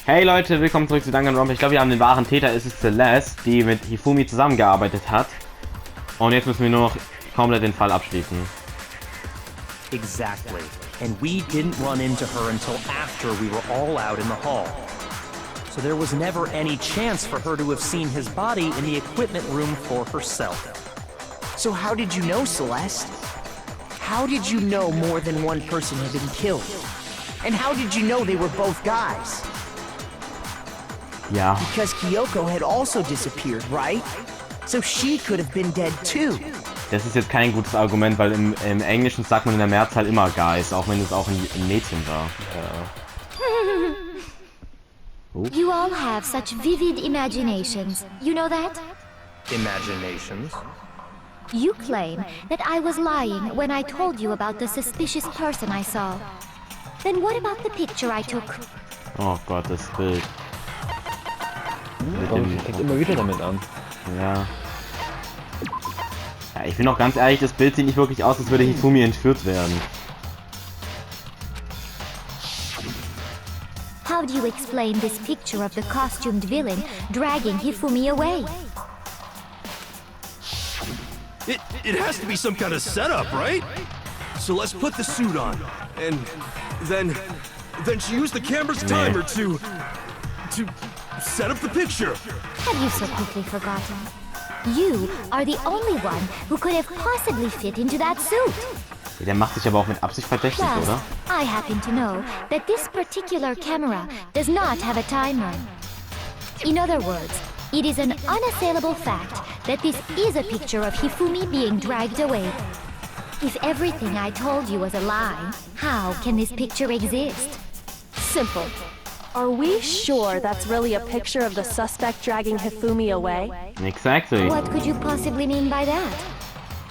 Hey Leute, willkommen zurück zu Danganronpa. Ich glaube, wir haben den wahren Täter. Es ist Celeste, die mit Hifumi zusammengearbeitet hat. Und jetzt müssen wir nur noch komplett den Fall abschließen. Exactly. And we didn't run into her until after we were all out in the hall. So there was never any chance for her to have seen his body in the equipment room for herself. So how did you know, Celeste? How did you know more than one person had been killed? And how did you know they were both guys? Ja. Because Kyoko had also disappeared, right? So she could have been dead too. Das ist jetzt kein gutes Argument, weil im Englischen sagt man in der Mehrzahl immer Guys, auch wenn es auch ein Mädchen war. You all have such vivid imaginations. You know that? Imaginations? You claim that I was lying when I told you about the suspicious person I saw. Then what about the picture I took? Oh Gott, das Bild. Fängt immer wieder damit an. Ja. Ja, ich bin auch ganz ehrlich, das Bild sieht nicht wirklich aus, als würde Hifumi entführt werden. How do you explain this picture of the costumed villain dragging Hifumi away? It has to be some kind of setup, right? So let's put the suit on, and then she used the camera's timer to set up the picture. Have you so quickly forgotten? You are the only one who could have possibly fit into that suit. Der macht sich aber auch mit Absicht verdächtig, Plus, oder? I happen to know that this particular camera does not have a timer. In other words, it is an unassailable fact that this is a picture of Hifumi being dragged away. If everything I told you was a lie, how can this picture exist? Simple. Are we sure that's really a picture of the suspect dragging Hifumi away? Exactly. What could you possibly mean by that?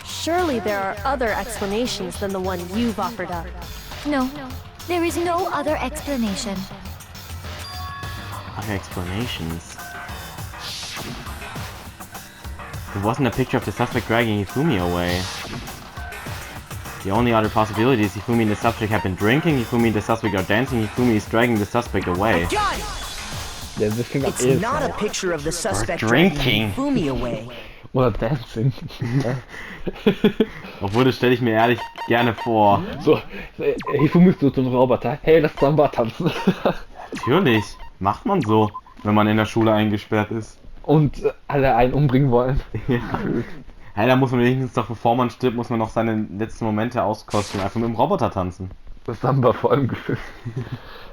Surely there are other explanations than the one you've offered up. No, there is no other explanation. Other explanations. There wasn't a picture of the suspect dragging Hifumi away. The only other possibility is Hifumi and the suspect have been drinking, Hifumi and the suspect are dancing, Hifumi is dragging the suspect away. Got it! Das klingt It's not a picture of the suspect drinking. dragging Hifumi away. Oder Dancing. Obwohl, das stelle ich mir ehrlich gerne vor. So, Hifumi ist so ein Roboter. Hey, lass Samba tanzen. Natürlich, macht man so, wenn man in der Schule eingesperrt ist. Und alle einen umbringen wollen. Hey, da muss man wenigstens doch, bevor man stirbt, muss man noch seine letzten Momente auskosten und einfach mit dem Roboter tanzen. Das Samba vor allem gefühlt.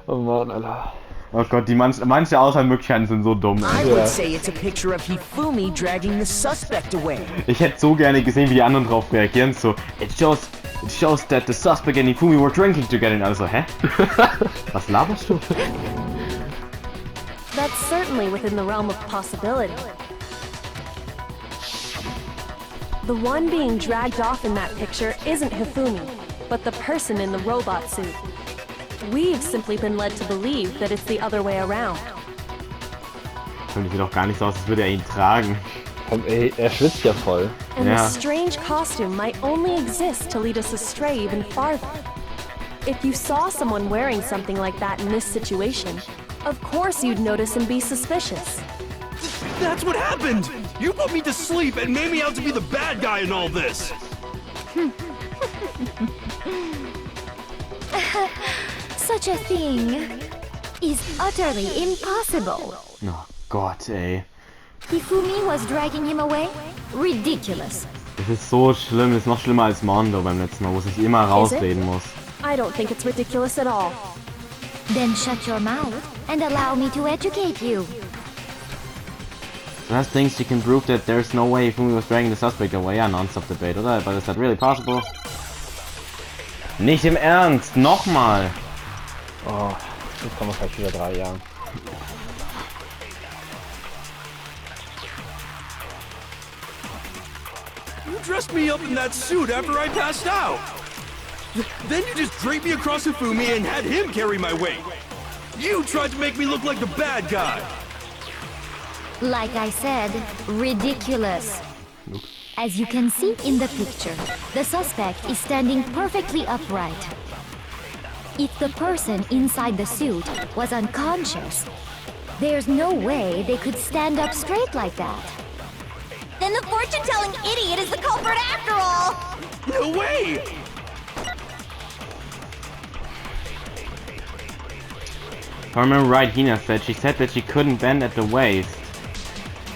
Oh Mann, Alter. Oh Gott, manche Auswahlmöglichkeiten sind so dumm. I would say it's a picture of Hifumi dragging the suspect away. Ich hätte so gerne gesehen, wie die anderen drauf reagieren. So, it shows that the suspect and Hifumi were drinking together. Und alle so, hä? Was laberst du? That's certainly within the realm of possibility. The one being dragged off in that picture isn't Hifumi, but the person in the robot suit. We've simply been led to believe that it's the other way around. Sieht doch gar nicht so aus, als würde er ihn tragen. Ey, er schwitzt ja voll. And Yeah. the strange costume might only exist to lead us astray even farther. If you saw someone wearing something like that in this situation, of course you'd notice and be suspicious. That's what happened! You put me to sleep and made me out to be the bad guy in all this! Such a thing is utterly impossible. Oh Gott, ey. Hifumi was dragging him away? Ridiculous. Das ist so schlimm, ist noch schlimmer als Mondo beim letzten Mal, wo sich immer rausreden muss. I don't think it's ridiculous at all. Then shut your mouth and allow me to educate you. So that's things you can prove that there's no way Hifumi was dragging the suspect away. Ja, non-stop debate, oder? But is that really possible? Nicht im Ernst, nochmal! Oh, jetzt kommen wir vielleicht wieder 3 Jahren. You dressed me up in that suit after I passed out! Then you just draped me across Hifumi and had him carry my weight! You tried to make me look like the bad guy! Like I said, ridiculous. As you can see in the picture, the suspect is standing perfectly upright. If the person inside the suit was unconscious, there's no way they could stand up straight like that. Then the fortune-telling idiot is the culprit after all! No way! If I remember right, Hina said that she couldn't bend at the waist.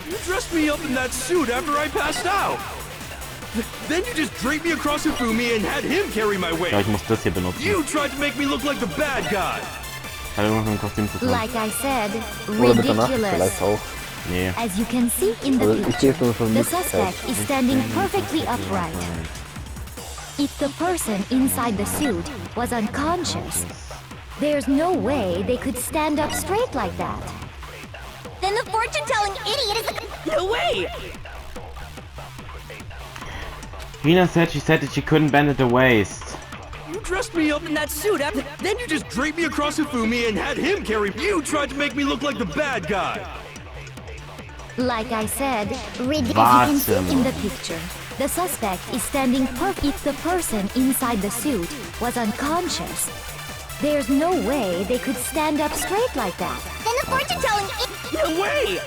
You dressed me up in that suit after I passed out! Then you just draped me across Hifumi and had him carry my weight! Ja, ich muss das hier benutzen. You tried to make me look like the bad guy! Hat irgendwas mit dem Kostüm zu tun? Like I said, Oder mit der Nacht vielleicht ridiculous. auch. Nee. As you can see in the Also ich sehe es picture, nur von the Möglichkeit. suspect is standing perfectly upright. If the person inside the suit was unconscious, there's no way they could stand up straight like that. Then the fortune-telling idiot is the... No way! Hina said that she couldn't bend at the waist. You dressed me up in that suit after... Then you just draped me across Hifumi and had him carry... You tried to make me look like the bad guy! Like I said, as you can see in the picture, the suspect is standing perfect. If the person inside the suit was unconscious, there's no way they could stand up straight like that. Then the fortune-telling No way!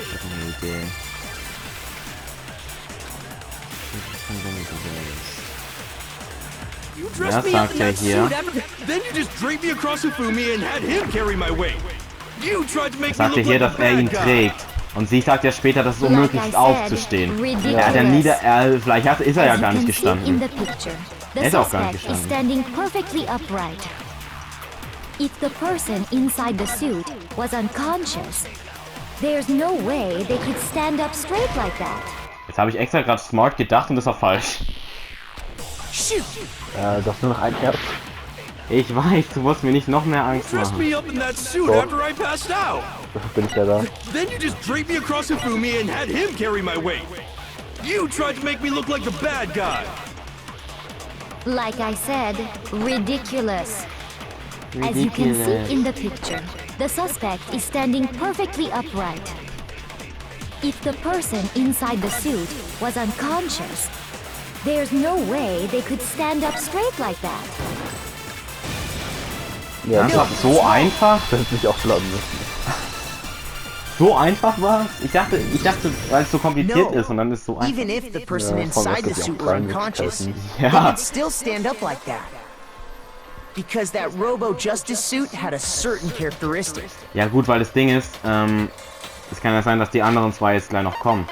You dressed me up in that suit after... Then you just draped me across Hifumi and had him carry my weight. You tried to make me Sagte look hier, like dass the ihn bad guy. trägt. Und sie sagt ja später, dass es unmöglich ist, aufzustehen. ridiculous. Er hat ja vielleicht ist er ja As gar you nicht can see in gestanden. the picture, the Er ist auch gar nicht suspect is gestanden. standing perfectly upright. If the person inside the suit was unconscious, there's no way they could stand up straight like that. Jetzt habe ich extra gerade smart gedacht und das war falsch. Du hast nur noch ein Herz. Ich weiß, du musst mir nicht noch mehr Angst Dressed machen. me up in that suit So. after I passed out. Dafür bin ich ja da. Then you just draped me across Hifumi and had him carry my weight. You tried to make me look like the bad guy. Like I said, ridiculous. As you can see in the picture, the suspect is standing perfectly upright. If the person inside the suit was unconscious, there's no way they could stand up straight like that. Ja, Das war so einfach? das hätte ich auch glauben müssen. So einfach war es? Ich dachte, weil es so kompliziert ist und dann ist es so einfach. Even if the person Ja, inside the das suit gibt ja were auch unconscious, Möglichkeiten. they Ja. could still stand up like that. Because that Robo-Justice suit had a certain characteristic. Ja gut, weil das Ding ist, es kann ja sein, dass die anderen zwei jetzt gleich noch kommen.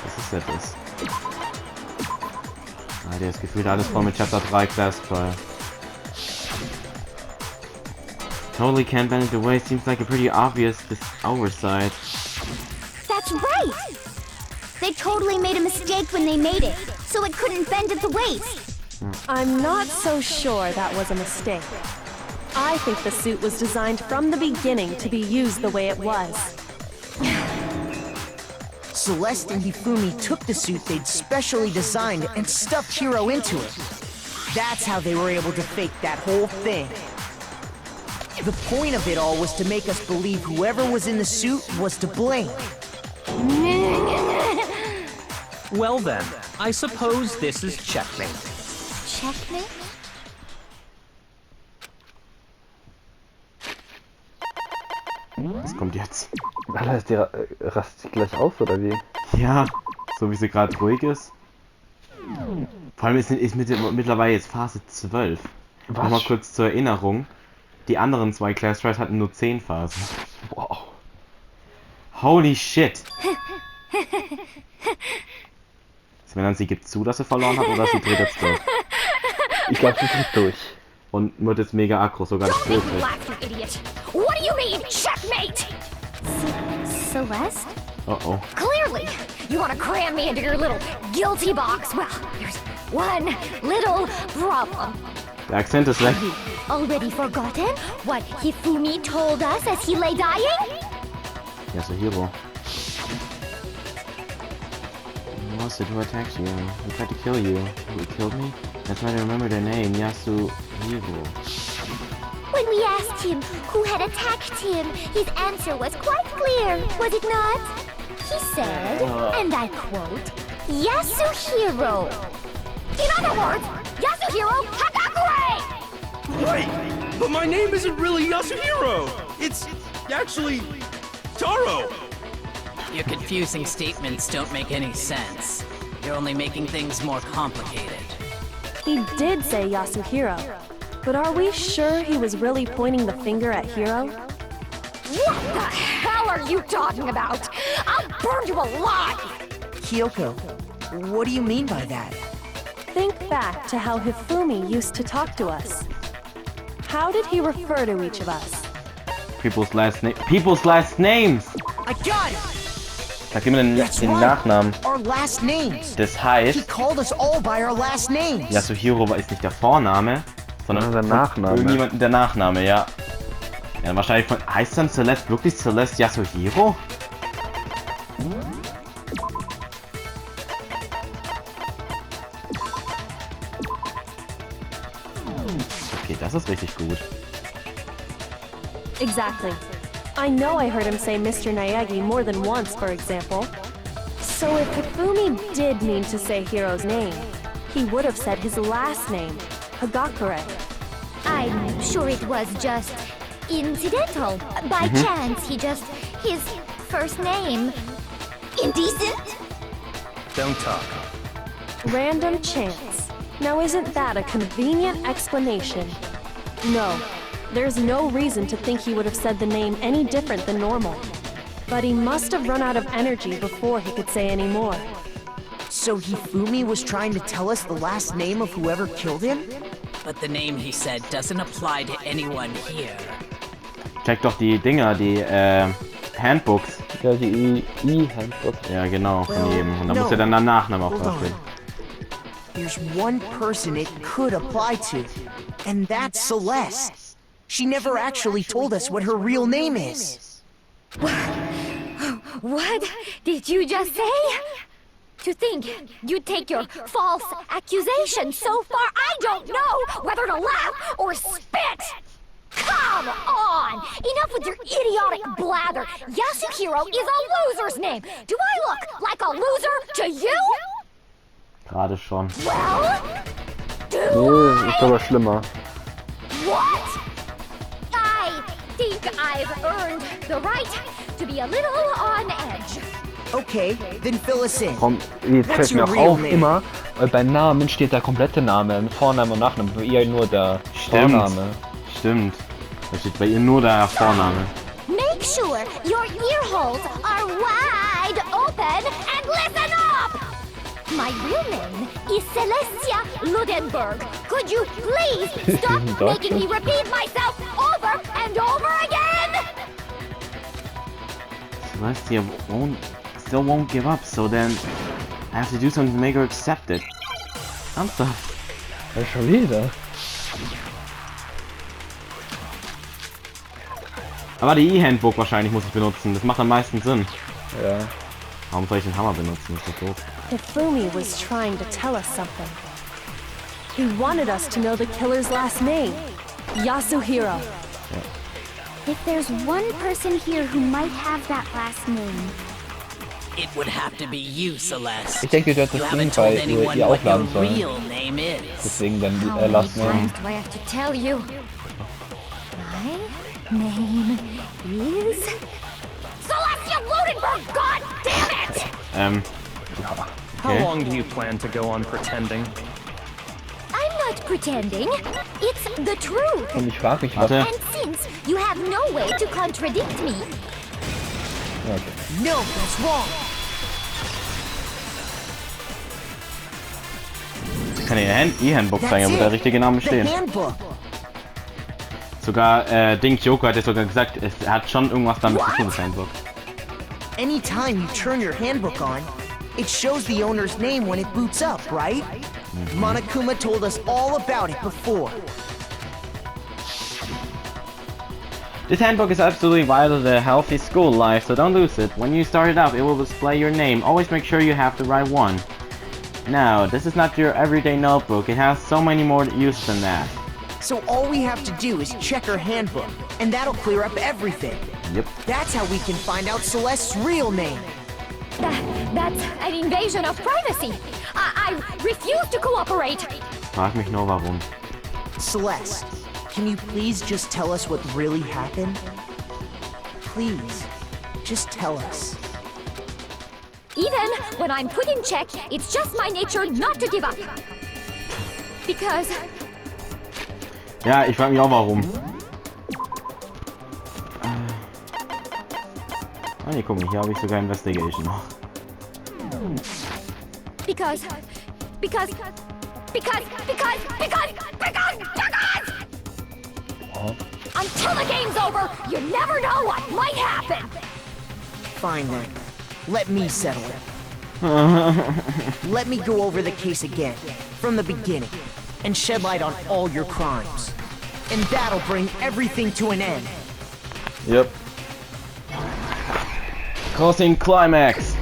Was ist das? Ah, der ist gefühlt alles voll mit Chapter 3 Class Trial. Totally can't bend it away, seems like a pretty obvious oversight. That's right! They totally made a mistake when they made it, so it couldn't bend at the waist. I'm not so sure that was a mistake. I think the suit was designed from the beginning to be used the way it was. Celeste and Hifumi took the suit they'd specially designed and stuffed Hiro into it. That's how they were able to fake that whole thing. The point of it all was to make us believe whoever was in the suit was to blame. Well then, I suppose this is checkmate. Checkmate? Was kommt jetzt? Alter, ist der rastet sich gleich aus, oder wie? Ja, so wie sie gerade ruhig ist. Vor allem ist mittlerweile jetzt Phase 12. Nochmal kurz zur Erinnerung. Die anderen zwei Class Trials hatten nur 10 Phasen. Wow. Holy shit! Sven, sie gibt zu, dass sie verloren hat, oder sie dreht jetzt durch? Ich glaube, sie ist durch. Und wird jetzt mega aggro, sogar das Don't make me Bild. laugh, you idiot! What do you mean, checkmate? Celeste? Oh oh. Clearly, you want to cram me into your little guilty box. Well, there's one little problem. Der Akzent ist weg. Already forgotten what Hifumi told us as he lay dying? Yasuhiro. Monster who attacked you. He tried to kill you. Who killed me? That's why I remember their name, Yasuhiro. When we asked him who had attacked him, his answer was quite clear, was it not? He said, and I quote, Yasuhiro. In other words, Yasuhiro Hagakure! Wait, but my name isn't really Yasuhiro. It's actually Taro. Your confusing statements don't make any sense. You're only making things more complicated. He did say Yasuhiro, but are we sure he was really pointing the finger at Hiro? What the hell are you talking about? I'll burn you alive! Kyoko, what do you mean by that? Think back to how Hifumi used to talk to us. How did he refer to each of us? People's last names! I got it! Sag immer den Nachnamen. Our last names. Das He heißt, called us all by our last names. Yasuhiro ist nicht der Vorname, sondern der Nachname. Irgendjemand der Nachname, ja. Ja, wahrscheinlich von. Heißt dann Celeste wirklich Celeste Yasuhiro? Okay, das ist richtig gut. Exactly. I know I heard him say Mr. Naegi more than once, for example. So if Hifumi did mean to say Hiro's name, he would have said his last name, Hagakure. I'm sure it was just incidental. By chance, his first name. Indecent? Don't talk. Random chance. Now isn't that a convenient explanation? No, there's no reason to think he would have said the name any different than normal. But he must have run out of energy before he could say any more. So Hifumi was trying to tell us the last name of whoever killed him? But the name he said doesn't apply to anyone here. Check doch die Dinger, die Handbooks. Ja, die E-Handbook. Ja, genau, von jedem. Und da No. muss ja dann der Nachname auch Hold draufstehen. on. There's one person it could apply to, and that's Celeste. She never actually told us what her real name is. What did you just say? To think you'd take your false accusation so far, I don't know whether to laugh or spit! Come on! Enough with your idiotic blather! Yasuhiro is a loser's name! Do I look like a loser to you? Gerade schon. Well, do Nee, ist I? aber schlimmer. What? I think I've earned the right to be a little on edge. Okay, then fill us in. Komm, jetzt What's fällt mir your auch real auf, name? immer, bei Namen steht der komplette Name, mit Vorname und Nachname, bei ihr nur der Vorname. Stimmt. Da steht bei ihr nur der Vorname. Make sure your ear holes are wide open and listen up! My real name is Celestia Ludenberg. Could you please stop making me repeat myself over and over again? Celestia still won't give up, so then I have to do something to make her accept it. Ernsthaft. Ja, schon wieder. Aber die E-Handbook wahrscheinlich muss ich benutzen. Das macht am meisten Sinn. Ja. Warum soll ich den Hammer benutzen? Das ist doch doof. Hifumi was trying to tell us something. He wanted us to know the killer's last name, Yasuhiro. If there's one person here who might have that last name, It would have to be you, Celeste. Ich denke, du hättest You das haven't Ding told bei anyone ihr what your aufladen sollen. real name is. Deswegen dann How many Last Name. times do I have to tell you? My name is Celestia Ludenberg, god damn it! How Okay. long do you plan to go on pretending? I'm not pretending. It's the truth. Und ich frage mich, was... Warte. And since you have no way to contradict me, Ja, okay. No, that's wrong. Ich kann ihr E-Handbook zeigen, That's wo der it. richtige Name The steht. handbook. Sogar Kyoko hat ja sogar gesagt, es hat schon irgendwas damit zu tun, das Handbook. Anytime you turn your handbook on, it shows the owner's name when it boots up, right? Monokuma told us all about it before. This handbook is absolutely vital to a healthy school life, so don't lose it. When you start it up, it will display your name. Always make sure you have the right one. Now, this is not your everyday notebook. It has so many more uses than that. So all we have to do is check her handbook, and that'll clear up everything. Yep. That's how we can find out Celeste's real name. that's an invasion of privacy. I refuse to cooperate. frag mich nur, warum. Celeste, can you please just tell us what really happened? Please, just tell us. Even when I'm put in check, it's just my nature not to give up. Because Ja, ich frag mich auch, warum. Ah, nee, guck mal, hier habe ich sogar Investigation noch. because until the game's over, you never know what might happen. Fine then. Let me settle it. Let me go over the case again, from the beginning, and shed light on all your crimes. And that'll bring everything to an end. Yep. Crossing Climax.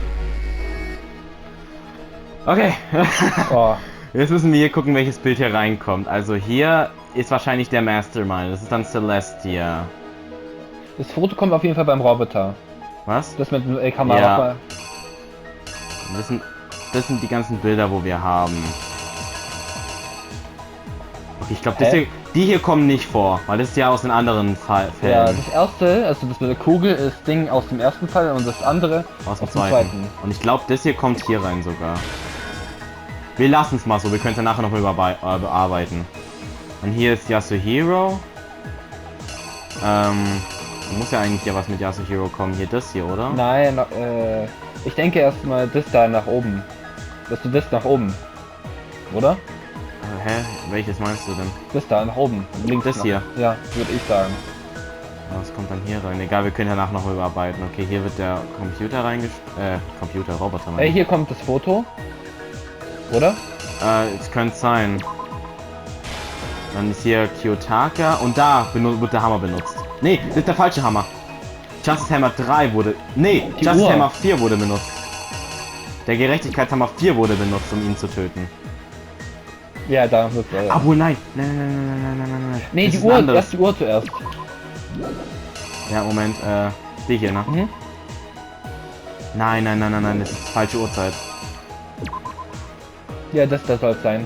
Okay. Oh. Jetzt müssen wir hier gucken, welches Bild hier reinkommt. Also hier ist wahrscheinlich der Mastermind. Das ist dann Celestia. Das Foto kommt auf jeden Fall beim Roboter. Was? Das mit der Kamera. Ja. Das sind die ganzen Bilder, wo wir haben. Okay, ich glaube, die hier kommen nicht vor, weil das ist ja aus den anderen Fällen. Ja, das erste, also das mit der Kugel, ist Ding aus dem ersten Fall und das andere aus dem zweiten. Und ich glaube, das hier kommt hier rein sogar. Wir lassen es mal so, wir können es ja nachher nochmal bearbeiten. Und hier ist Yasuhiro. Muss ja eigentlich ja was mit Yasuhiro kommen. Hier das hier, oder? Nein, ich denke erstmal das da nach oben. Dass du das nach oben. Oder? Hä? Welches meinst du denn? Das da nach oben. Links das nach. Hier? Ja, würde ich sagen. Was kommt dann hier rein? Egal, wir können ja nachher noch überarbeiten. Okay, hier wird der Roboter rein. Hey, hier kommt das Foto. Oder? Es könnte sein. Dann ist hier Kiyotaka und da wird der Hammer benutzt. Nee, das ist der falsche Hammer. Justice Hammer 3 wurde... Nee, Justice Hammer 4 wurde benutzt. Der Gerechtigkeitshammer 4 wurde benutzt, um ihn zu töten. Ja, da wird er. Obwohl, nein. Nein. Nee, die Uhr, erst die Uhr zuerst. Ja, Moment, die hier, ne? Mhm. Nein, das ist die falsche Uhrzeit. Ja, das soll es sein.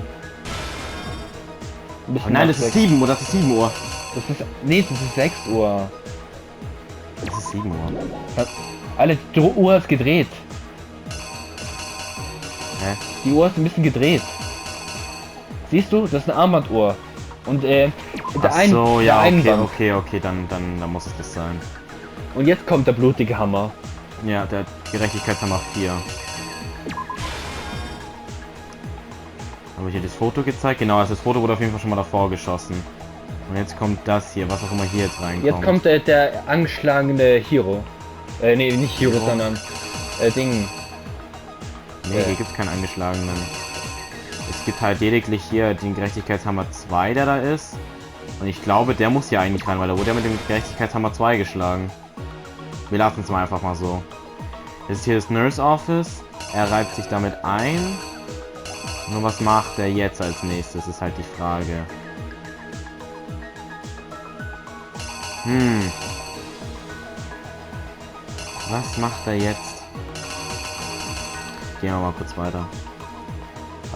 Oh nein, das ist 7 Uhr, das ist 7 Uhr. Das ist... Nee, das ist 6 Uhr. Das ist 7 Uhr. Alle, die Uhr ist gedreht. Hä? Die Uhr ist ein bisschen gedreht. Siehst du? Das ist eine Armbanduhr. Und okay, dann muss es das sein. Und jetzt kommt der blutige Hammer. Ja, der Gerechtigkeitshammer 4. Habe ich hier das Foto gezeigt? Genau, also das Foto wurde auf jeden Fall schon mal davor geschossen. Und jetzt kommt das hier, was auch immer hier jetzt reinkommt. Jetzt kommt der angeschlagene Hero. Nee, nicht Hero, sondern Ding. Nee, hier gibt es keinen angeschlagenen. Es gibt halt lediglich hier den Gerechtigkeitshammer 2, der da ist. Und ich glaube, der muss hier eigentlich rein, weil er wurde ja mit dem Gerechtigkeitshammer 2 geschlagen. Wir lassen es mal einfach mal so. Das ist hier das Nurse Office. Er reibt sich damit ein. Nur was macht er jetzt als nächstes, ist halt die Frage. Was macht er jetzt? Gehen wir mal kurz weiter.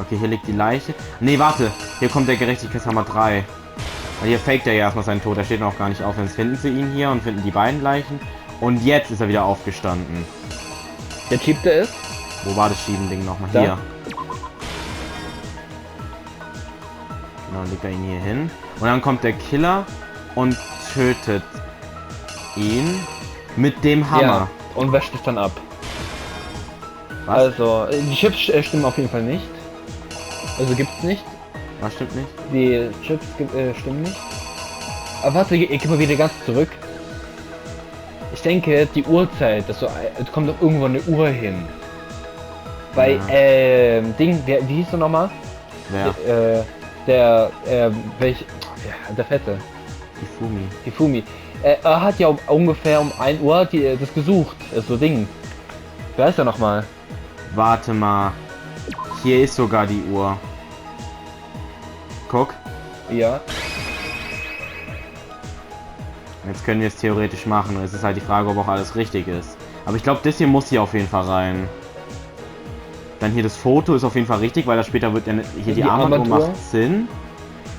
Okay, hier liegt die Leiche. Nee, warte. Hier kommt der Gerechtigkeitshammer 3. Weil hier faked er ja erstmal seinen Tod. Er steht noch gar nicht auf. Jetzt finden sie ihn hier und finden die beiden Leichen. Und jetzt ist er wieder aufgestanden. Jetzt schiebt er es. Wo war das Schieben-Ding nochmal? Da. Hier. Genau, legt er ihn hier hin. Und dann kommt der Killer und tötet ihn mit dem Hammer. Ja, und wäscht es dann ab. Was? Also, die Chips stimmen auf jeden Fall nicht. Also gibt's nicht. Was stimmt nicht? Die Chips stimmen nicht. Aber warte, ich geh mal wieder ganz zurück. Ich denke, die Uhrzeit, das kommt doch irgendwo eine Uhr hin. Bei, Ding, wie hieß du nochmal? Wer? Der Fette. Hifumi. Er hat ja ungefähr um 1 Uhr das gesucht. So Ding. Wer ist er nochmal? Warte mal. Hier ist sogar die Uhr. Guck. Ja. Jetzt können wir es theoretisch machen. Es ist halt die Frage, ob auch alles richtig ist. Aber ich glaube, das hier muss hier auf jeden Fall rein. Dann hier das Foto ist auf jeden Fall richtig, weil da später wird hier die Armbanduhr macht Sinn.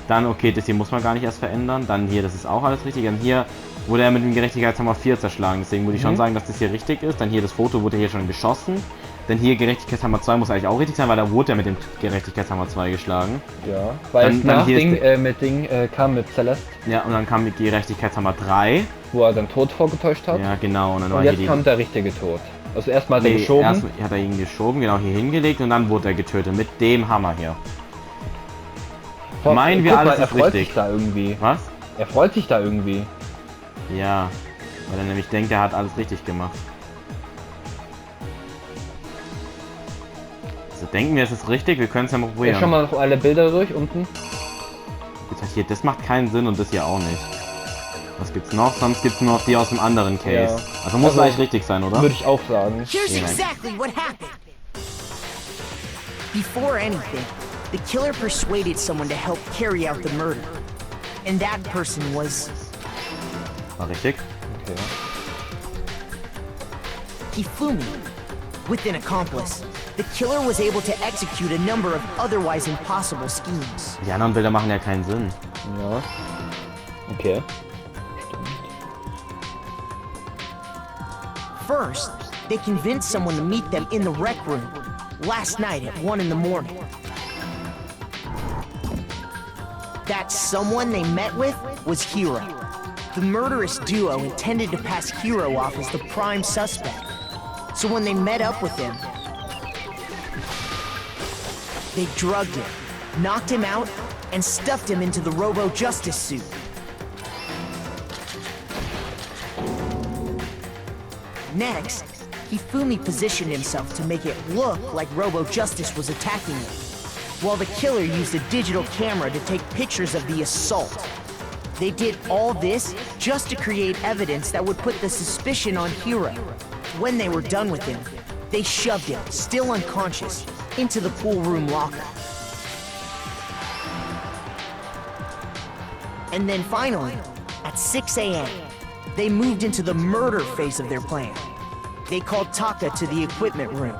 Dann, okay, das hier muss man gar nicht erst verändern. Dann hier, das ist auch alles richtig. Dann hier wurde er mit dem Gerechtigkeitshammer 4 zerschlagen. Deswegen würde ich schon sagen, dass das hier richtig ist. Dann hier das Foto wurde hier schon geschossen. Dann hier Gerechtigkeitshammer 2 muss eigentlich auch richtig sein, weil da wurde er mit dem Gerechtigkeitshammer 2 geschlagen. Ja, weil dann, nach Ding, kam mit Celeste. Ja, und dann kam mit Gerechtigkeitshammer 3. Wo er dann Tod vorgetäuscht hat. Ja, genau. Und, dann war jetzt hier kommt der richtige Tod. Also erstmal hat er geschoben. Erst hat er ihn geschoben, genau hier hingelegt und dann wurde er getötet mit dem Hammer hier. Meinen wir alles ist richtig. Er freut sich da irgendwie. Was? Er freut sich da irgendwie. Ja, weil er nämlich denkt, er hat alles richtig gemacht. Also denken wir, es ist richtig, wir können es ja mal probieren. Ich schau mal noch alle Bilder durch unten. Hier, das macht keinen Sinn und das hier auch nicht. Was gibt's noch? Sonst gibt's nur noch die aus dem anderen Case. Ja. Also muss eigentlich richtig sein, oder? Würde ich auch sagen. Here's exactly what happened. Before anything, the killer persuaded someone to help carry out the murder. And that person was... War richtig? Okay. Hifumi. With an accomplice, the killer was able to execute a number of otherwise impossible schemes. Die anderen Bilder machen ja keinen Sinn. Ja. Okay. First, they convinced someone to meet them in the rec room last night at 1 in the morning. That someone they met with was Hiro. The murderous duo intended to pass Hiro off as the prime suspect. So when they met up with him, they drugged him, knocked him out, and stuffed him into the Robo-Justice suit. Next, Hifumi positioned himself to make it look like Robo-Justice was attacking him, while the killer used a digital camera to take pictures of the assault. They did all this just to create evidence that would put the suspicion on Hiro. When they were done with him, they shoved him, still unconscious, into the pool room locker. And then finally, at 6 a.m., they moved into the murder phase of their plan. They called Taka to the equipment room.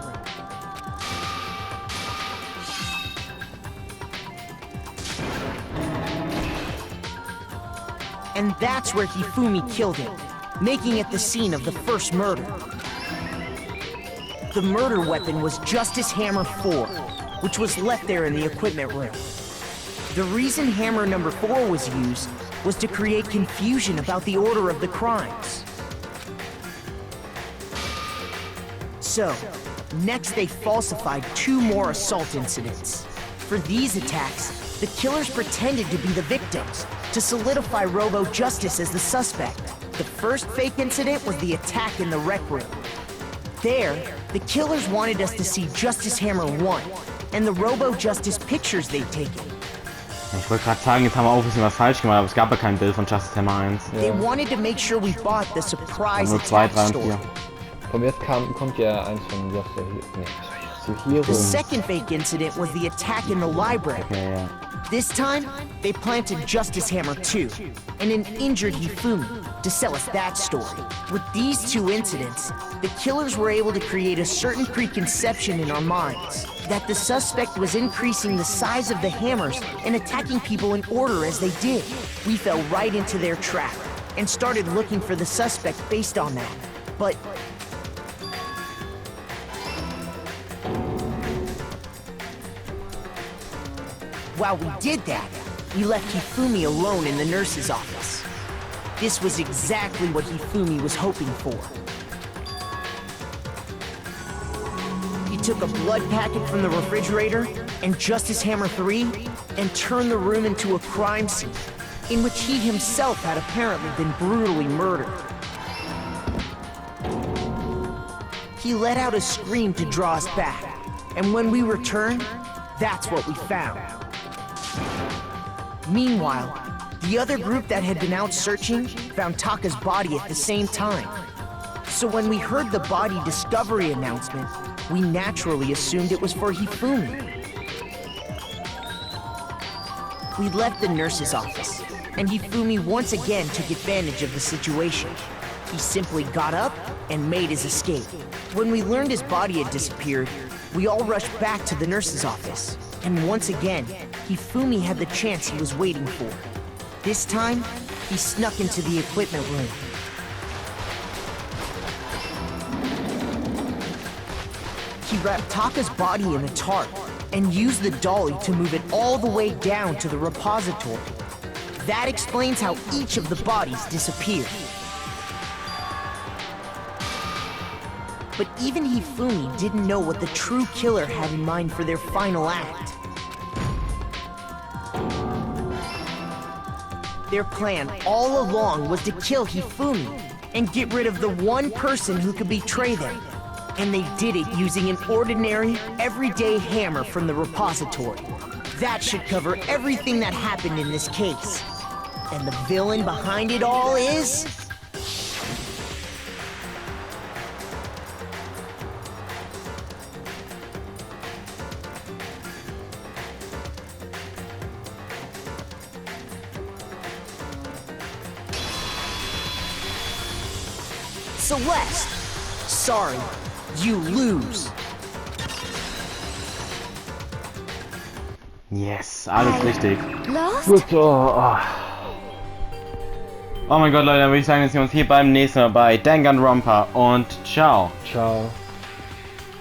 And that's where Hifumi killed him, making it the scene of the first murder. The murder weapon was Justice Hammer 4, which was left there in the equipment room. The reason Hammer number 4 was used was to create confusion about the order of the crimes. So, next they falsified 2 more assault incidents. For these attacks, the killers pretended to be the victims, to solidify Robo-Justice as the suspect. The first fake incident was the attack in the rec room. There, the killers wanted us to see Justice Hammer 1 and the Robo-Justice pictures they'd taken. Ich wollte gerade sagen, jetzt haben wir auch ein bisschen was falsch gemacht, aber es gab ja kein Bild von Justice Hammer 1. They wanted to make sure we bought the surprise nur 2, attack 3 und 4. story. Von mir kommt ja eins von Hiro. The second fake incident was the attack in the library. Okay, ja. This time, they planted Justice Hammer 2 and an injured Hifumi to sell us that story. With these 2 incidents, the killers were able to create a certain preconception in our minds that the suspect was increasing the size of the hammers and attacking people in order as they did. We fell right into their trap and started looking for the suspect based on that. But while we did that, we left Hifumi alone in the nurse's office. This was exactly what Hifumi was hoping for. He took a blood packet from the refrigerator and Justice Hammer 3 and turned the room into a crime scene in which he himself had apparently been brutally murdered. He let out a scream to draw us back, and when we returned, that's what we found. Meanwhile, the other group that had been out searching found Taka's body at the same time. So when we heard the body discovery announcement, we naturally assumed it was for Hifumi. We left the nurse's office, and Hifumi once again took advantage of the situation. He simply got up and made his escape. When we learned his body had disappeared, We all rushed back to the nurse's office, and once again, Hifumi had the chance he was waiting for. This time, he snuck into the equipment room. He wrapped Taka's body in a tarp and used the dolly to move it all the way down to the repository. That explains how each of the bodies disappeared. But even Hifumi didn't know what the true killer had in mind for their final act. Their plan all along was to kill Hifumi and get rid of the one person who could betray them. And they did it using an ordinary, everyday hammer from the repository. That should cover everything that happened in this case. And the villain behind it all is... Celeste! Sorry, you lose. Yes, alles richtig. Lost? Gut, oh. Oh mein Gott, Leute, dann würde ich sagen, wir sehen uns hier beim nächsten Mal bei Danganronpa und ciao. Ciao.